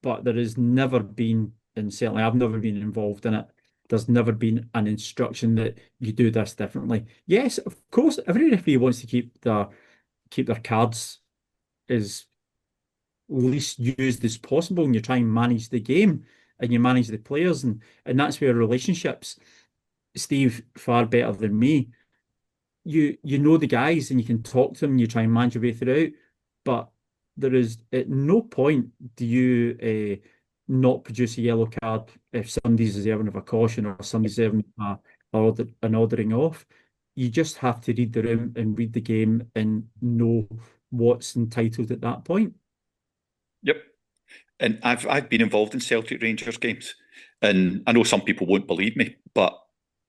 But there has never been, and certainly I've never been involved in it, there's never been an instruction that you do this differently. Yes, of course, every referee wants to keep their cards as least used as possible, and you try and manage the game and you manage the players, and that's where relationships, Steve, far better than me. You know the guys and you can talk to them and you try and manage your way through, but there is at no point do you not produce a yellow card if somebody's deserving of a caution or somebody's deserving an ordering off. You just have to read the room and read the game and know what's entitled at that point. Yep. And I've been involved in Celtic Rangers games, and I know some people won't believe me, but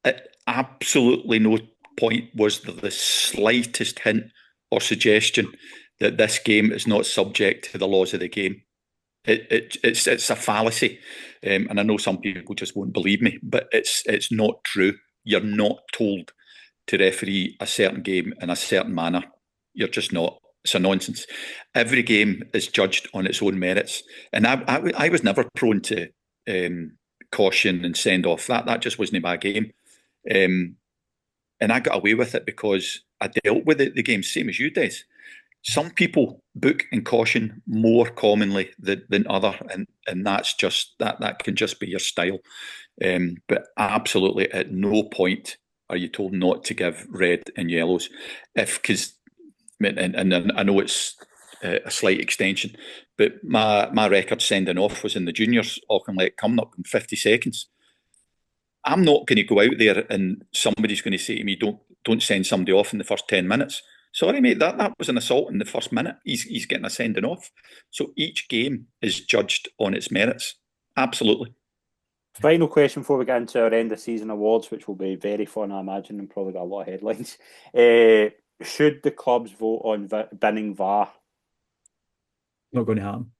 at absolutely no point was there the slightest hint or suggestion that this game is not subject to the laws of the game. It's a fallacy, and I know some people just won't believe me, but it's not true. You're not told to referee a certain game in a certain manner. You're just not. It's a nonsense. Every game is judged on its own merits, and I was never prone to caution and send off. That just wasn't my game, and I got away with it because I dealt with the game same as you did. Some people book and caution more commonly than other, and that's just that can just be your style. But absolutely at no point are you told not to give red and yellows, because and I know it's a slight extension, but my record sending off was in the juniors, Auchinleck coming up in 50 seconds. I'm not going to go out there and somebody's going to say to me, don't send somebody off in the first 10 minutes. Sorry, mate, that was an assault in the first minute. He's getting a sending off. So each game is judged on its merits. Absolutely. Final question before we get into our end of season awards, which will be very fun, I imagine, and probably got a lot of headlines. Should the clubs vote on binning VAR? Not going to happen.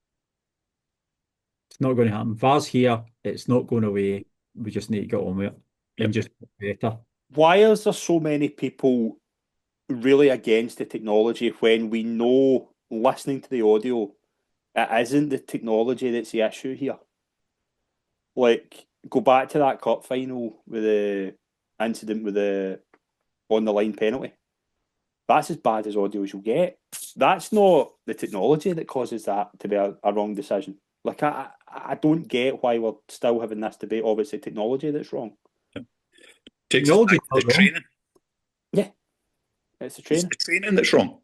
It's not going to happen. VAR's here. It's not going away. We just need to get on with it and just be better. why is there so many people really against the technology when we know, listening to the audio, it isn't the technology that's the issue here? Like, go back to that cup final with the incident with the on the line penalty. That's as bad as audio as you'll get. That's not the technology that causes that to be a wrong decision. Like, I don't get why we're still having this debate of it's the technology that's wrong. Takes us Technology back to the training. Yeah, it's the It's training. the training that's wrong.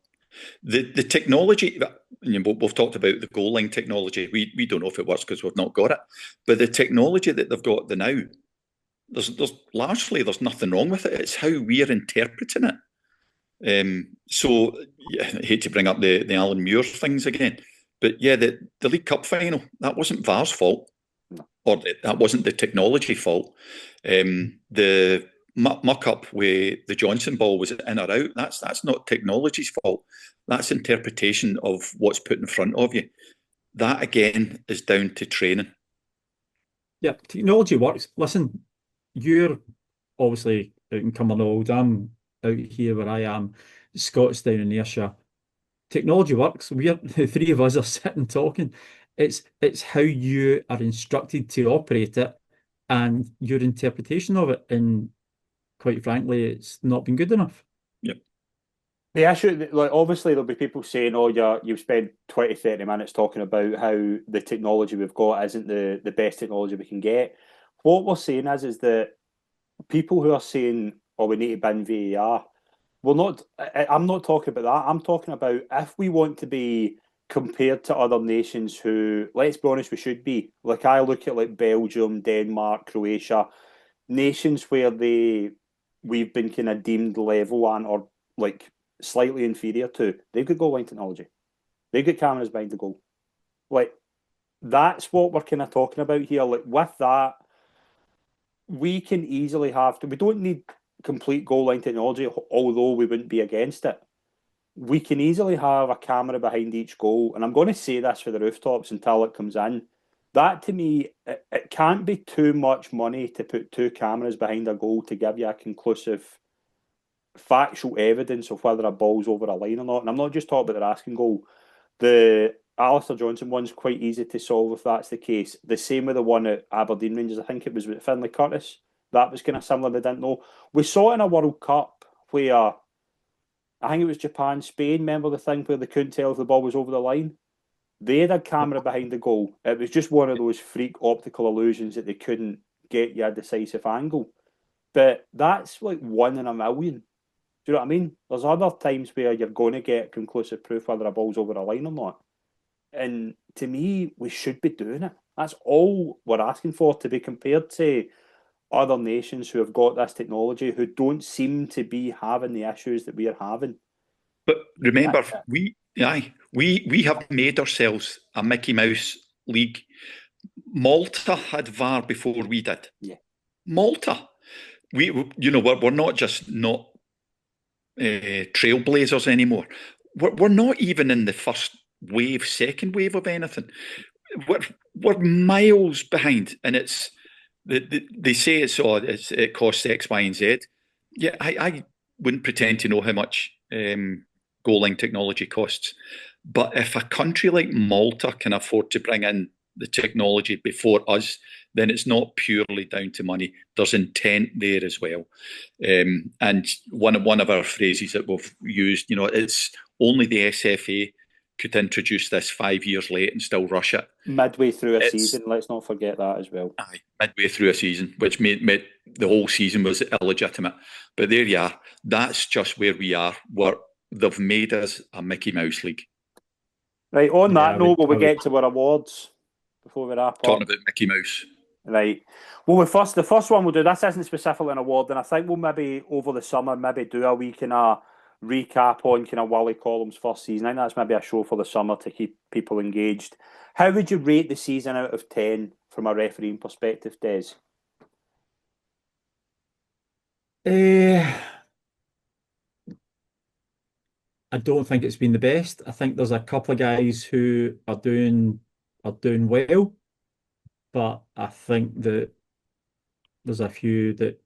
The technology, we've talked about the goal line technology. We don't know if it works because we've not got it. But the technology that they've got now, there's largely there's nothing wrong with it. It's how we're interpreting it. So yeah, I hate to bring up the Alan Muir things again, but yeah, the League Cup final, that wasn't VAR's fault, or that wasn't the technology fault. The muck up with the Johnson ball, was it in or out? That's not technology's fault. That's interpretation of what's put in front of you. That again is down to training. Yeah, technology works. Listen, you're obviously out in Cumbernauld. I'm out here where I am, Scott's down in Ayrshire. Technology works. The three of us are sitting talking. It's how you are instructed to operate it and your interpretation of it. And quite frankly, it's not been good enough. Yep. The issue, like, obviously there'll be people saying, "Oh, you've spent 20, 30 minutes talking about how the technology we've got isn't the best technology we can get." What we're saying is that people who are saying, "Oh, we need to bin VAR," we're not. I'm not talking about that. I'm talking about if we want to be compared to other nations who, let's be honest, we should be. Like, I look at like Belgium, Denmark, Croatia, nations where we've been kind of deemed level and or like slightly inferior to. They've got goal line technology. They've got cameras behind the goal. Like, that's what we're kind of talking about here. Like, with that, we can easily have to. We don't need complete goal line technology, although we wouldn't be against it. We can easily have a camera behind each goal, and I'm going to say this for the rooftops until it comes in. That, to me, it can't be too much money to put two cameras behind a goal to give you a conclusive, factual evidence of whether a ball's over a line or not. And I'm not just talking about their asking goal. The Alistair Johnson one's quite easy to solve if that's the case. The same with the one at Aberdeen Rangers. I think it was with Finlay Curtis. That was kind of similar. They didn't know. We saw it in a World Cup where I think it was Japan, Spain. Remember the thing where they couldn't tell if the ball was over the line? They had a camera behind the goal. It was just one of those freak optical illusions that they couldn't get you a decisive angle. But that's like 1 in 1 million. Do you know what I mean? There's other times where you're going to get conclusive proof whether a ball's over a line or not. And to me, we should be doing it. That's all we're asking for, to be compared to other nations who have got this technology who don't seem to be having the issues that we are having. But remember, we have made ourselves a Mickey Mouse league. Malta had VAR before we did. Yeah. Malta. We're not just not trailblazers anymore. We're not even in the first wave, second wave of anything. We're miles behind, and they say it costs X, Y, and Z. Yeah, I wouldn't pretend to know how much goal line technology costs, but if a country like Malta can afford to bring in the technology before us, then it's not purely down to money. There's intent there as well. And one of our phrases that we've used, it's only the SFA could introduce this 5 years late and still rush it. Midway through a season, let's not forget that as well. Aye, midway through a season, which made the whole season was illegitimate. But there you are. That's just where we are. They've made us a Mickey Mouse league. Right, on that note, will we get to our awards before we wrap up? Talking about Mickey Mouse. Right. Well, the first one we'll do, this isn't specifically an award, and I think we'll maybe over the summer do a wee kind of recap on kind of Wally Collum's first season. I think that's maybe a show for the summer to keep people engaged. How would you rate the season out of 10 from a refereeing perspective, Des? I don't think it's been the best. I think there's a couple of guys who are doing well, but I think that there's a few that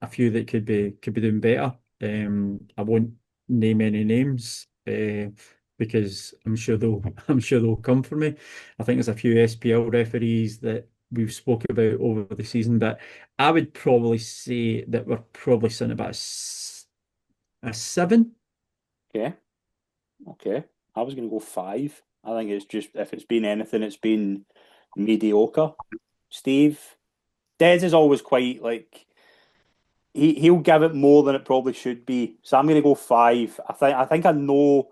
a few that could be doing better. I won't name any names because I'm sure they'll come for me. I think there's a few SPL referees that we've spoken about over the season, but I would probably say that we're probably sitting about a 7. Okay. Okay. I was going to go 5. I think it's just, if it's been anything, it's been mediocre. Steve, Des is always quite like, he'll give it more than it probably should be. So I'm going to go 5. I think I know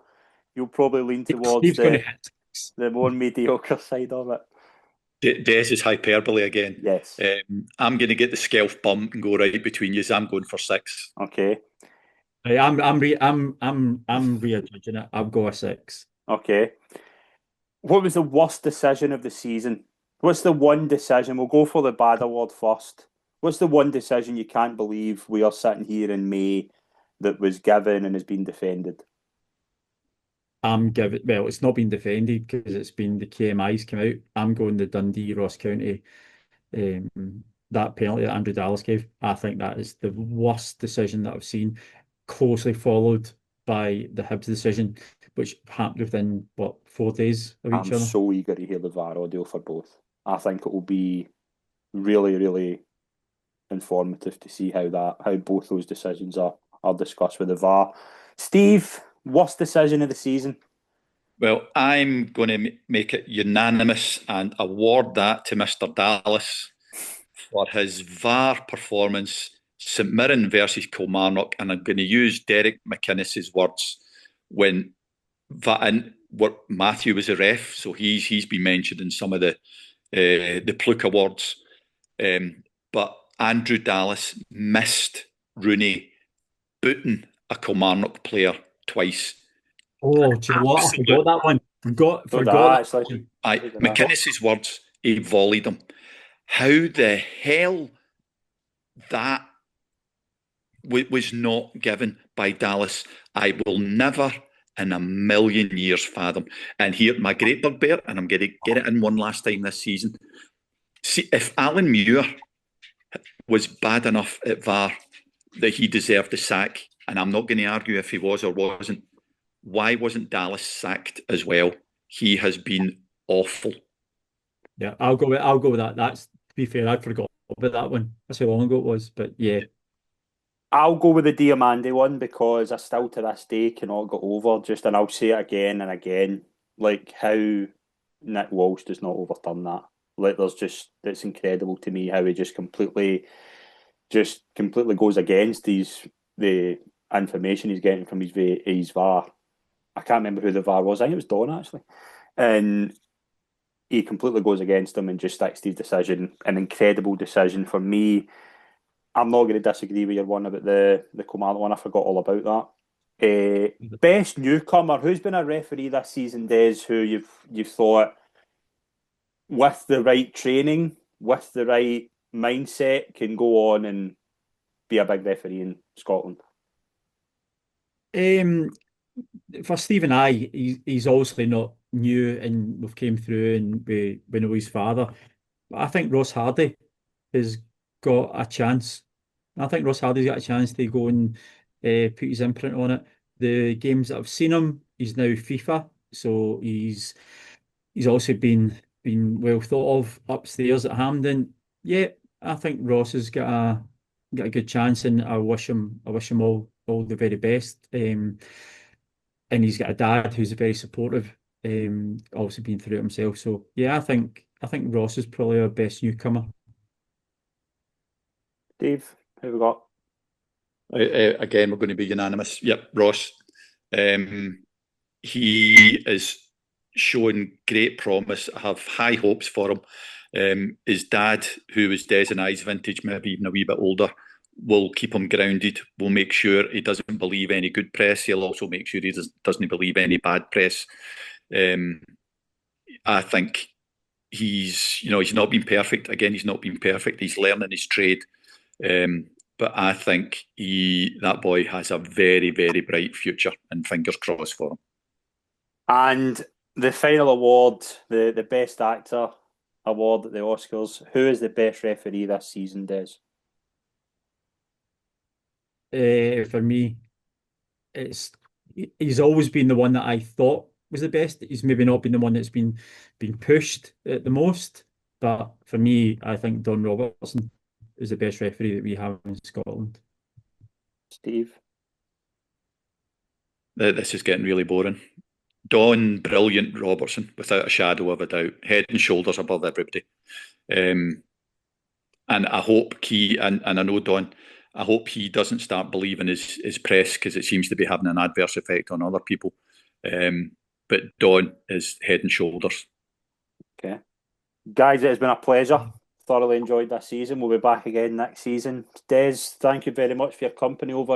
you'll probably lean towards Steve's going to hit 6. the more mediocre side of it. Des is hyperbole again. Yes. I'm going to get the Skelf bump and go right between you. I'm going for 6. Okay. Right, I'm readjudging it. I'll go a 6. Okay. What was the worst decision of the season? What's the one decision? We'll go for the bad award first. What's the one decision you can't believe we are sitting here in May that was given and has been defended? Well, it's not been defended because it's been the KMI's come out. I'm going the Dundee Ross County. That penalty that Andrew Dallas gave, I think that is the worst decision that I've seen, closely followed by the Hibs decision, which happened within 4 days of each I'm other. so eager to hear the VAR audio for both. I think it will be really, really informative to see how both those decisions are discussed with the VAR. Steve, worst decision of the season? Well, I'm going to make it unanimous and award that to Mr. Dallas for his VAR performance, St Mirren versus Kilmarnock, and I'm going to use Derek McInnes's words when Matthew was a ref, so he's been mentioned in some of the Pluke Awards, but Andrew Dallas missed Rooney booting a Kilmarnock player twice. Oh, do you know what? I forgot that one. Forgot that one. McInnes's words, he volleyed him. How the hell that was not given by Dallas, I will never in a million years fathom. And here, my great bugbear, and I'm going to get it in one last time this season. See, if Alan Muir was bad enough at VAR that he deserved the sack, and I'm not going to argue if he was or wasn't, why wasn't Dallas sacked as well? He has been awful. Yeah, I'll go with that. That's, to be fair, I'd forgot about that one. That's how long ago it was, but yeah. I'll go with the Diamande one because I still to this day cannot get over and I'll say it again and again, like how Nick Walsh does not overturn that. Like it's incredible to me how he just completely goes against the information he's getting from his VAR. I can't remember who the VAR was. I think it was Don actually, and he completely goes against him and just sticks to his decision. An incredible decision for me. I'm not going to disagree with your one about the Kilmarnock one. I forgot all about that. Best newcomer. Who's been a referee this season, Des? Who you've thought with the right training, with the right mindset, can go on and be a big referee in Scotland? For Stephen I, he's obviously not new, and we've came through and we know his father. But I think Ross Hardy has got a chance. I think Ross Hardy's got a chance to go and put his imprint on it. The games that I've seen him, he's now FIFA, so he's also been well thought of upstairs at Hampden. Yeah, I think Ross has got a good chance, and I wish him all the very best. And he's got a dad who's very supportive, obviously been through it himself. So yeah, I think Ross is probably our best newcomer. Dave, who we got? Again, we're going to be unanimous. Yep, Ross. He is showing great promise. I have high hopes for him. His dad, who was Des and I's vintage, maybe even a wee bit older, will keep him grounded. Will make sure he doesn't believe any good press. He'll also make sure he doesn't believe any bad press. I think he's not been perfect. Again, he's not been perfect. He's learning his trade. But I think that boy has a very, very bright future, and fingers crossed for him. And the final award, the Best Actor award at the Oscars. Who is the best referee this season, Des? for me. He's always been the one that I thought was the best. He's maybe not been the one that's been pushed at the most, but for me, I think Don Robertson is the best referee that we have in Scotland. Steve? This is getting really boring. Don, brilliant. Robertson, without a shadow of a doubt, head and shoulders above everybody. And I hope and I know Don, I hope he doesn't start believing his press, because it seems to be having an adverse effect on other people. But Don is head and shoulders. Okay. Guys, it has been a pleasure. Thoroughly enjoyed this season. We'll be back again next season. Des, thank you very much for your company over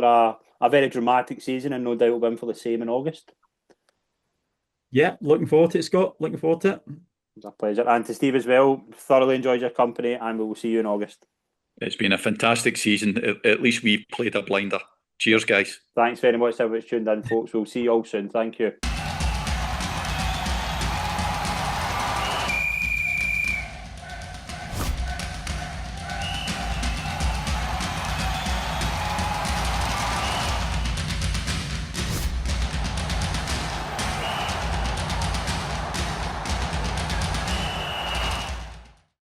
a very dramatic season, and no doubt we'll be in for the same in August. Yeah, looking forward to it, Scott. Looking forward to it. It's a pleasure. And to Steve as well, thoroughly enjoyed your company, and we will see you in August. It's been a fantastic season. At least we've played a blinder. Cheers, guys. Thanks very much, everyone tuned in, folks. We'll see you all soon. Thank you.